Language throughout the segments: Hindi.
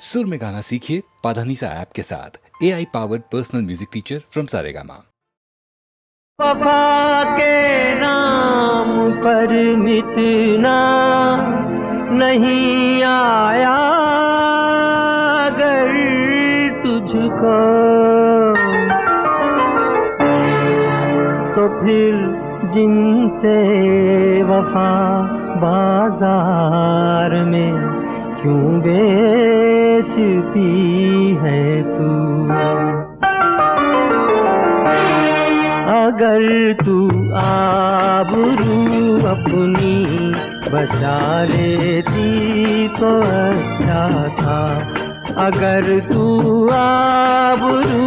सुर में गाना सीखिए पाधानीसा ऐप के साथ। AI powered personal music teacher from Saregama. वफा के नाम पर मिटना नहीं आया अगर तुझको, तो फिर जिनसे वफा बाजार में क्यों बेचती है तू। अगर तू आबरू अपनी बचा लेती तो अच्छा था। अगर तू आबरू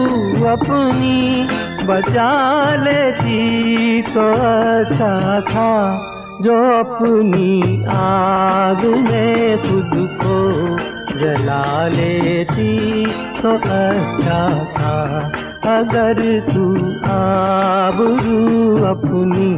अपनी बचा लेती तो अच्छा था। जो अपनी आग में खुद को जला लेती तो अच्छा था। अगर तू आबरू अपनी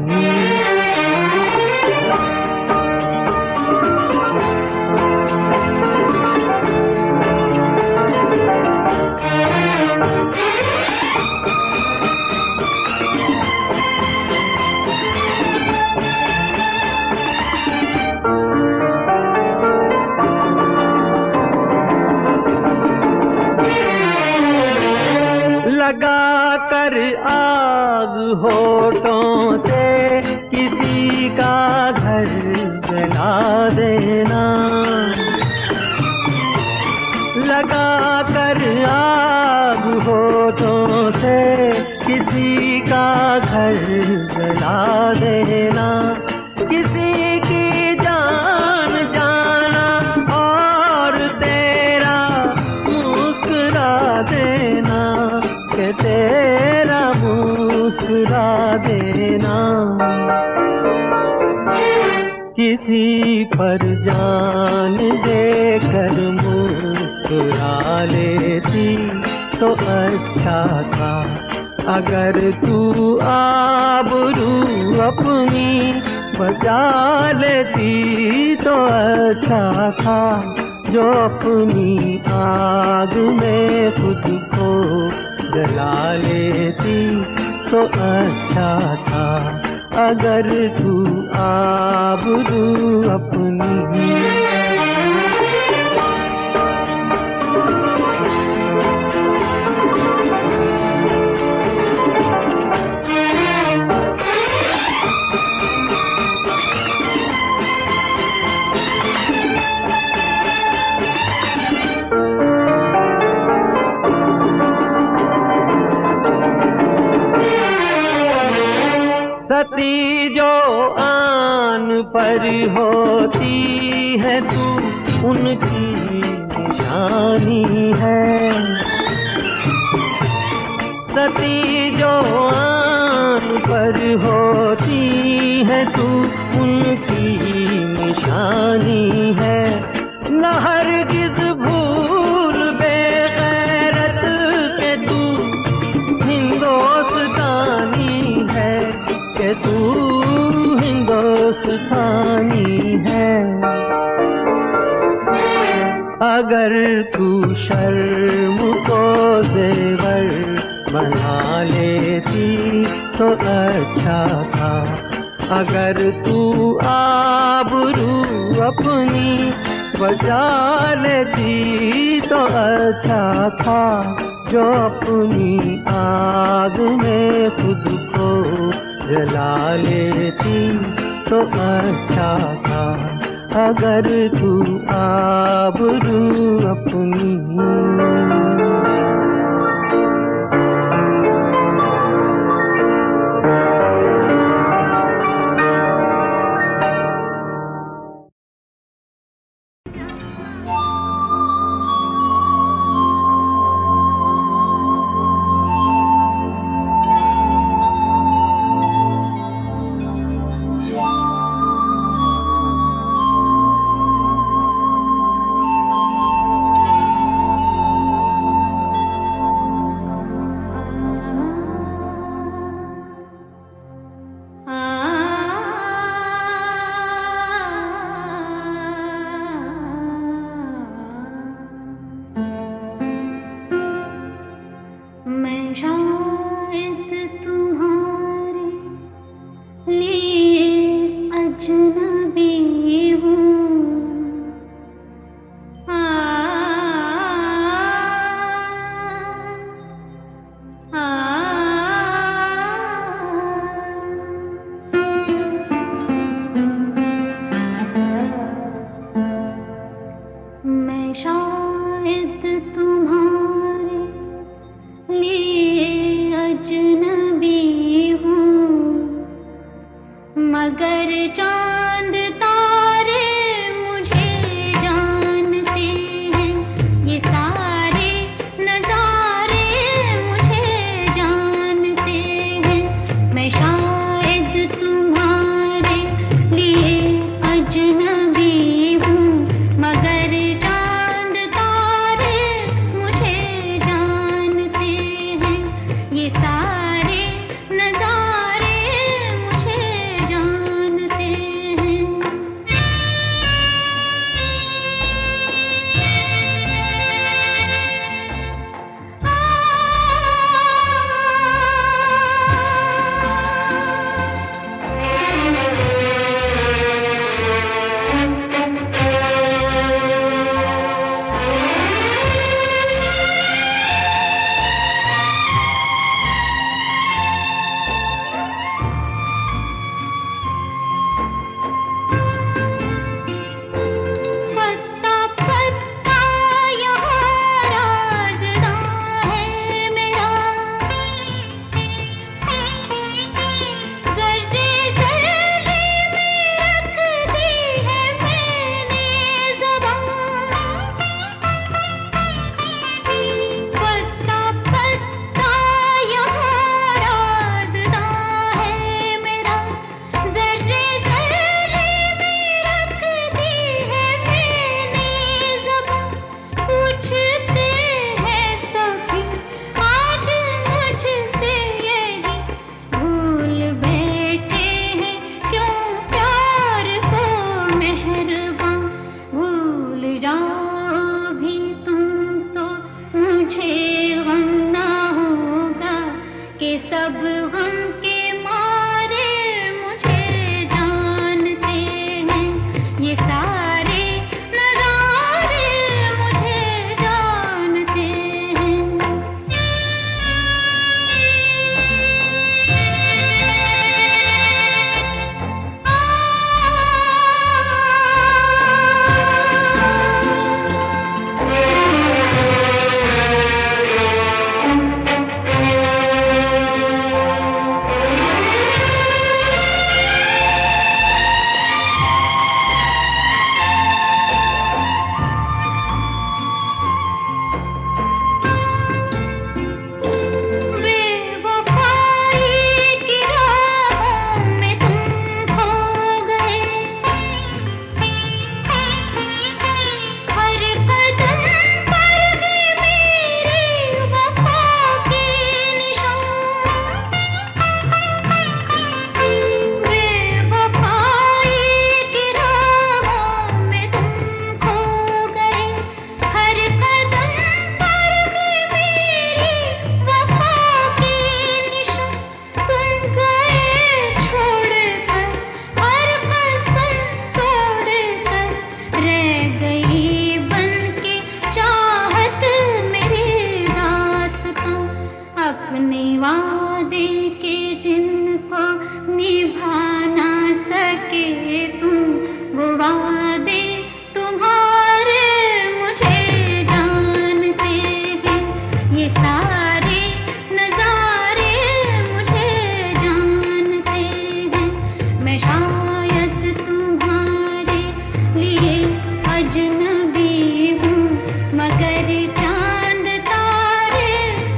लगा कर आग होठों से किसी का घर जला देना। लगा कर आग होठों से किसी का घर जला देना। किसी की जान जाना और तेरा मुस्कुरा देना, के तेरा मुस्कुरा देना। किसी पर जान देकर मुस्कुरा लेती तो अच्छा था। अगर तू आबरू अपनी बचा लेती तो अच्छा था। जो अपनी आग में खुद को जला लेती तो अच्छा था। अगर तू आबरू अपनी सती जो आन पर होती है तू उनकी निशानी है। सती जो आन पर होती है तू उनकी निशानी है। न हरगिज़ भूल बेगैरत के तू हिंदुस्तानी है, के तू हिंदुस्तानी है। अगर तू शर्म को ज़ेवर बना लेती तो अच्छा था। अगर तू आबरू अपनी बचा लेती तो अच्छा था। जो अपनी आग में खुद को जला लेती तो अच्छा था। अगर तू आबरू अपनी तुम्हारे लिए अजनबी हूँ, मगर चांद तारे मुझे जानते हैं। ये सारे नजारे मुझे जानते हैं। मैं शायद तुम्हारे लिए अजनबी हूँ, मगर चांद तारे मुझे जानते हैं। ये सारे नजारे मुझे जानते हैं। पत्ता पत्ता यहाँ राज़दां है मेरा, ज़र्रे ज़र्रे में रख दी है मैंने ज़बान। पत्ता पत्ता यहाँ राज़दां है मेरा, ज़र्रे ज़र्रे में रख दी है मैंने ज़बान। पूछते हैं सभी आज मुझसे यही, भूल बैठे हैं क्यों प्यार को मेहरबान। भूल जाओ भी तुम तो मुझे गम ना होगा, कि सब गम के मारे मुझे जानते हैं। ये सारे नजारे मुझे जानते हैं। बेवफाई की राहों में तुम खो गए, हर कदम पर भी मेरी वफा के निशान। बेवफाई की राहों में तुम खो गए, हर कदम पर भी मेरी वफा के निशान। तुम गए छोड़कर हर कसम तोड़कर, रह गई बनके चाहत मेरी दास्तां। अपने वादे के जिनको निभा ना सके तुम, वो वादे तुम्हारे मुझे जानते हैं। ये सारे नजारे मुझे जानते हैं। मैं शायद तुम्हारे लिए अजनबी हूँ, मगर चांद तारे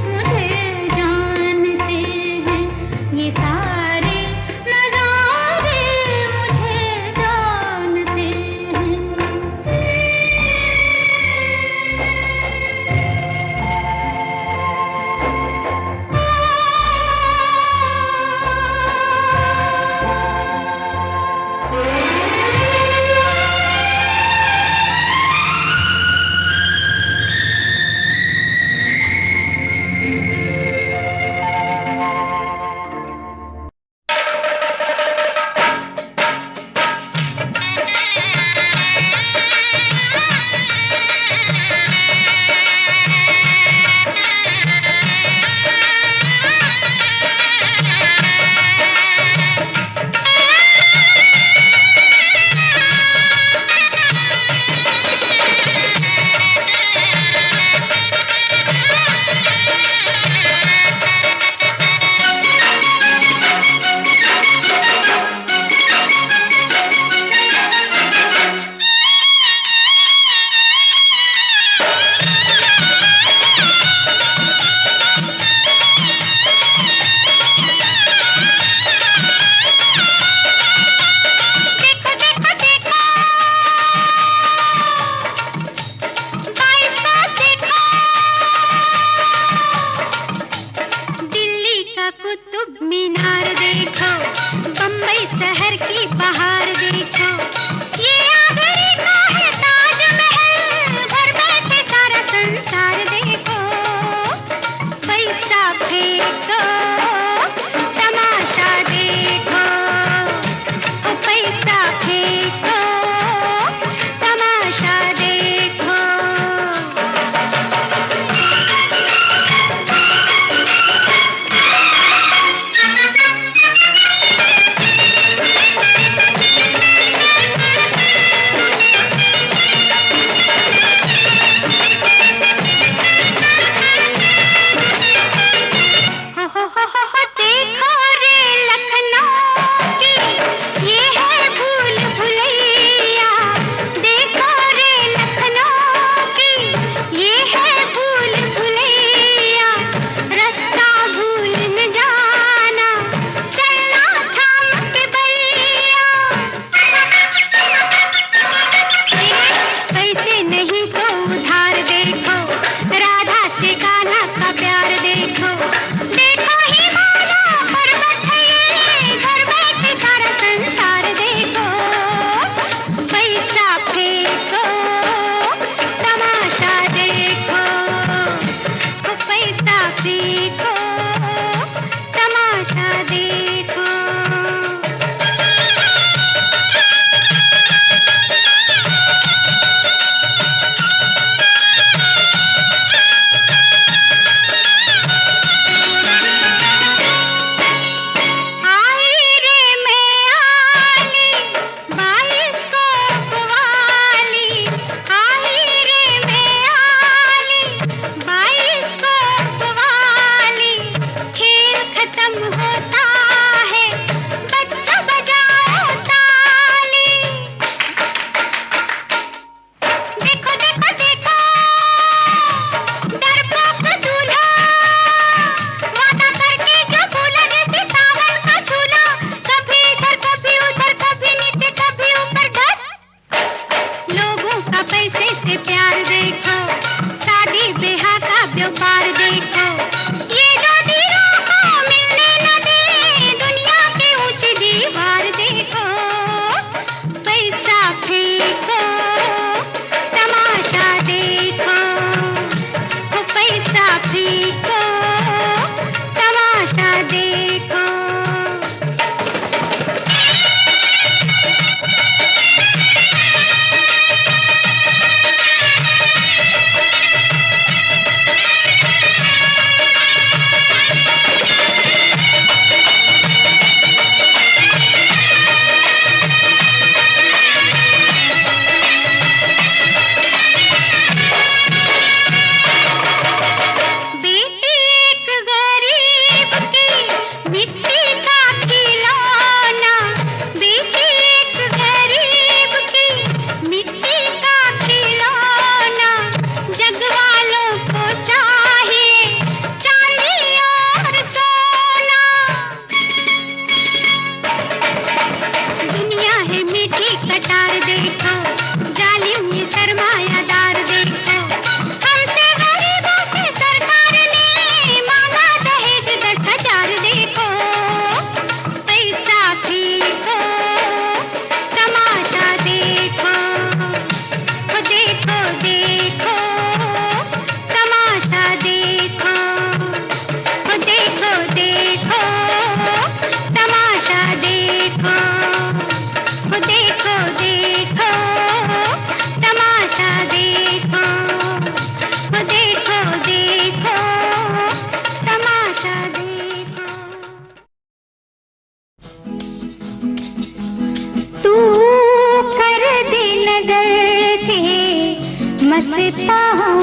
मुझे जानते हैं। ये सारे नजारे मुझे जानते हैं।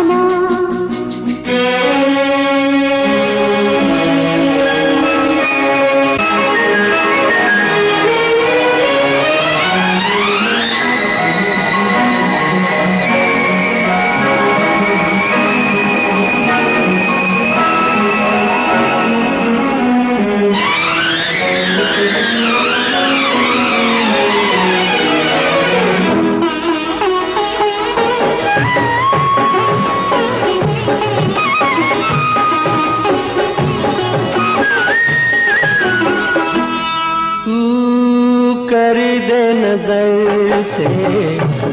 जाना। कर दे नजर से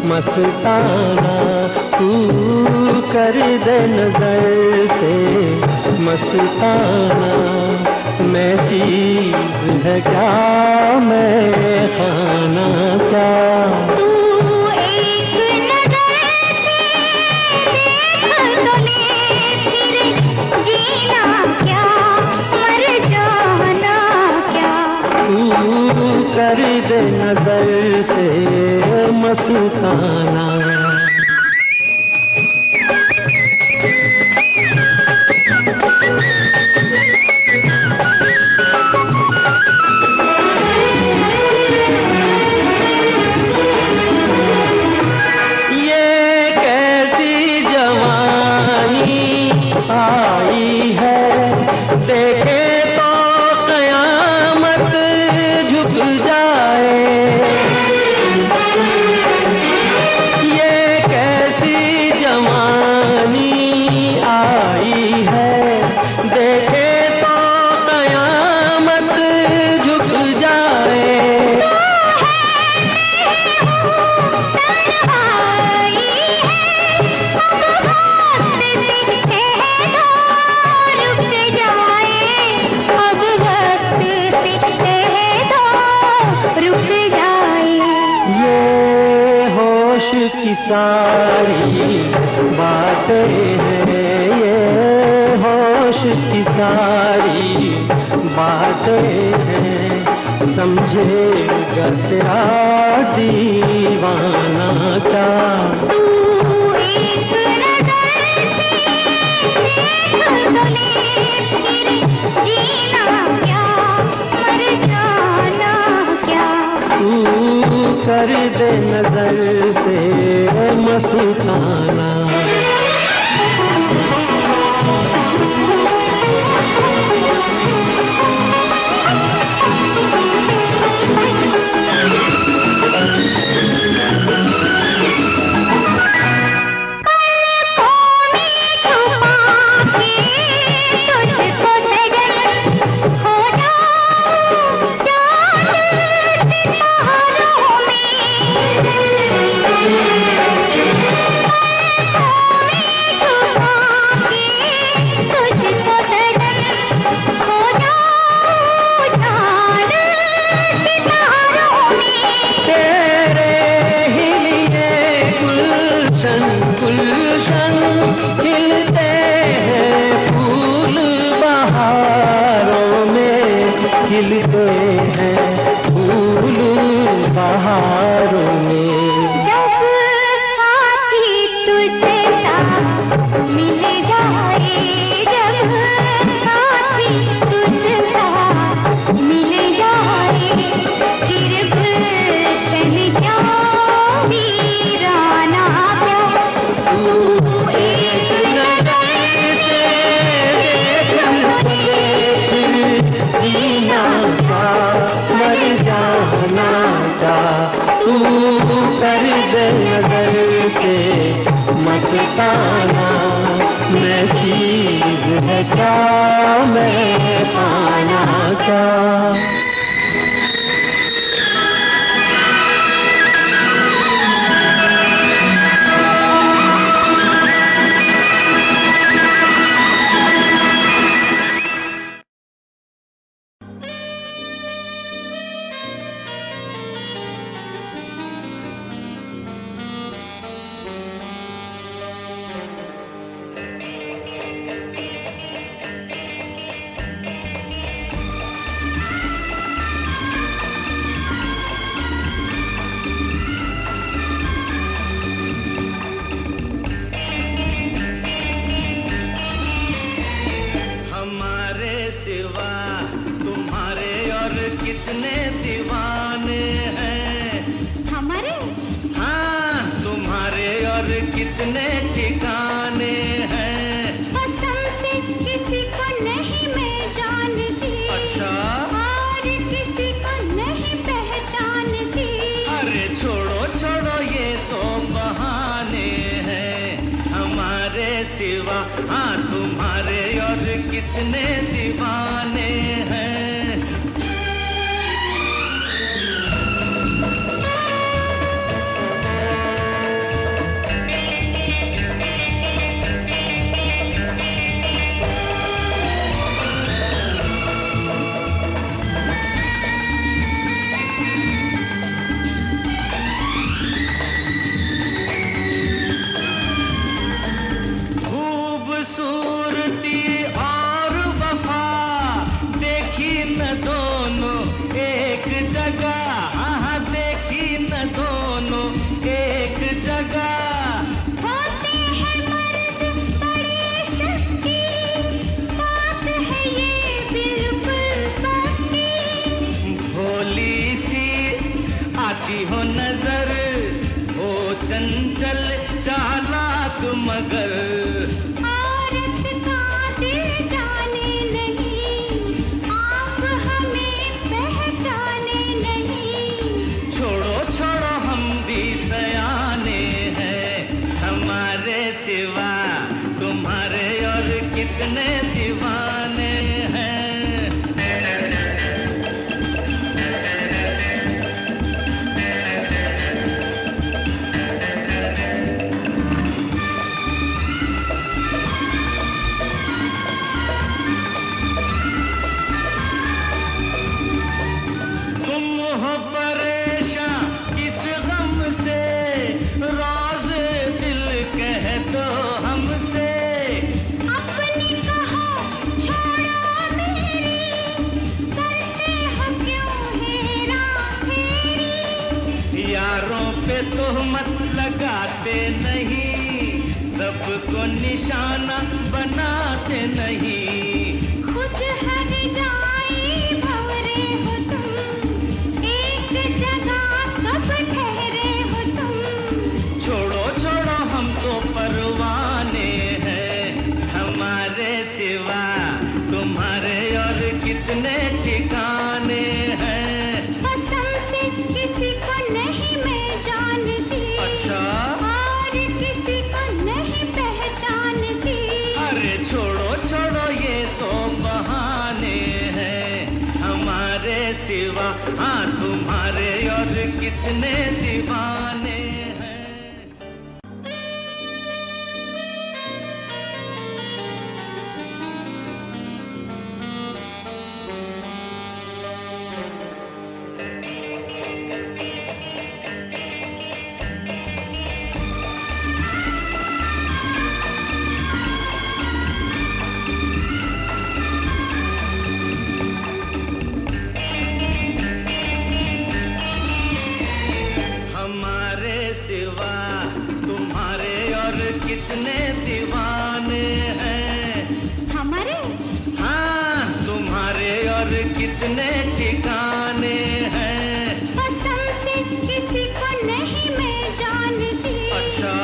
मस्ताना, तू कर दे नजर से मस्ताना। मैं चीज है क्या, मैं खाना क्या। तू एक नजर से देख तो ले, फिर जीना क्या, मर जाना क्या। तू कर दे नजर से मस्ताना। आई है देखे तो कयामत झुक जाए। ये कैसी जवानी आई है, देखे तो कयामत झुक जाए। की सारी बातें हैं, ये होश की सारी बातें हैं। समझेगा तेरा दीवाना क्या। तू एक नजर से देख तो ले, फिर जीना क्या, मर जाना क्या। तू कर दे नजर से मस्ताना। गुलशन खिलते हैं फूल बहारों में, खिलते हैं फूल बहारों में। जब साथी तुझे साथ मिल जाए, जब साथी तुझे साथ मिल जाए, फिर गुलशन क्या, वीराना क्या। तू एक नजर से फिर जीना क्या, मर जाना क्या। तू कर दे नजर से मस्ताना। मैं चीज है क्या, मैं खाना क्या। हाँ तुम्हारे और कितने दीवाने हैं। खूबसूरती और वफा देखी न दोनों एक जगह, हाँ देखी न दोनों एक जगह। होते हैं मर्द बड़े शक्ति, बात है ये बिल्कुल पक्की। भोली सी आती हो नजर, हो चंचल चालाक मगर। औरत का दिल जाने नहीं, आप हमें पहचाने नहीं। छोड़ो छोड़ो हम भी सयाने हैं, हमारे सिवा तुम्हारे और कितने दीवाने हैं। तुम हो परेशान किस गम से, राज दिल कह दो हमसे। अपनी कहो छोड़ो मेरी, करते हो क्यों हेरा फेरी। यारों पे तोहमत लगाते नहीं, सबको निशाना बनाते नहीं। खुद हर जाई भंवरे हो तुम, एक जगह कब ठहरे हो तुम। छोड़ो छोड़ो हम तो परवाने हैं, हमारे सिवा तुम्हारे और कितने ठिकाने हैं। कसम से किसी को नहीं मैं जानती, अच्छा? और किसी को नहीं पहचानती। अरे छोड़ो छोड़ो ये तो बहाने हैं, हमारे सिवा हाँ तुम्हारे और कितने दीवाने हैं। हमारे सिवा तुम्हारे और कितने दीवाने हैं। हमारे हाँ तुम्हारे और कितने ठिकाने हैं। कसम से किसी को नहीं मैं जानती, अच्छा?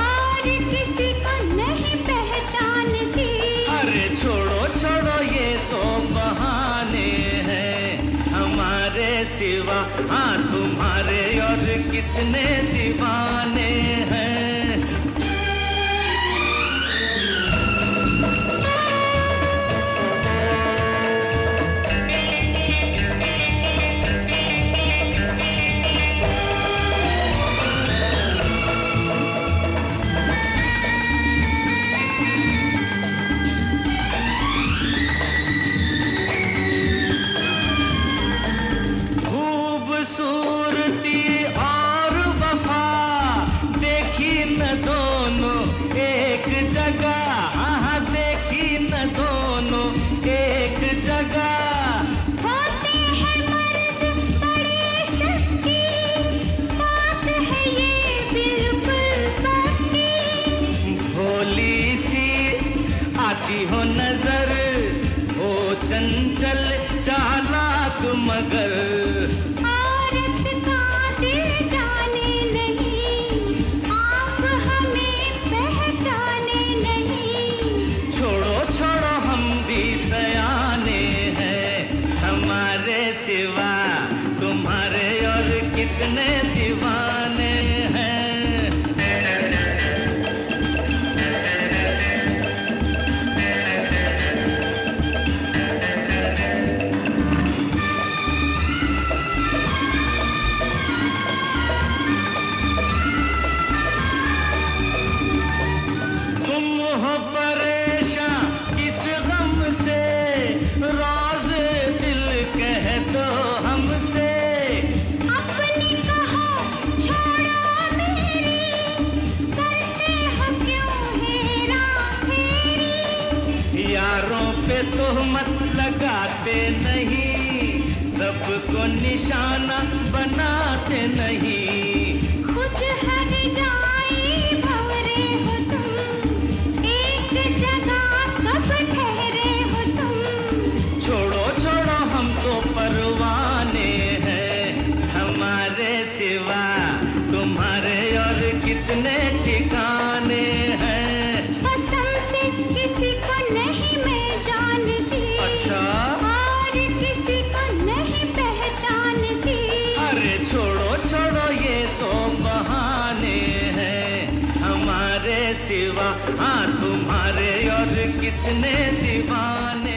और किसी को नहीं पहचानती। अरे छोड़ो छोड़ो ये तो बहाने हैं, हमारे सिवा हाँ तुम्हारे और कितने दीवाने हैं। खूबसूरती और वफा देखी न दोनों एक जगह, हाँ देखी न दोनों एक जगह। होते हैं मर्द बड़े शक्ति, बात है ये बिल्कुल पक्की। भोली सी आती हो नजर, हो चंचल चालाक मगर। औरत का दिल जाने नहीं, आप हमें पहचाने नहीं। छोड़ो छोड़ो हम भी सयाने हैं, हमारे सिवा तुम्हारे और कितने दीवाने हैं। ये तोहमत लगाते नहीं, सबको निशाना बनाते नहीं। खुद हर जाए भंवरे हो तुम, एक जगह कब ठहरे हो तुम। छोड़ो छोड़ो हम तो परवाने हैं, हमारे सिवा तुम्हारे और कितने ठिकाने हैं। कसम से किसी को नहीं मैं जानती, अच्छा? और किसी को नहीं पहचानती। अरे छोड़ो छोड़ो ये तो बहाने हैं, हमारे सिवा हाँ तुम्हारे और कितने दीवाने।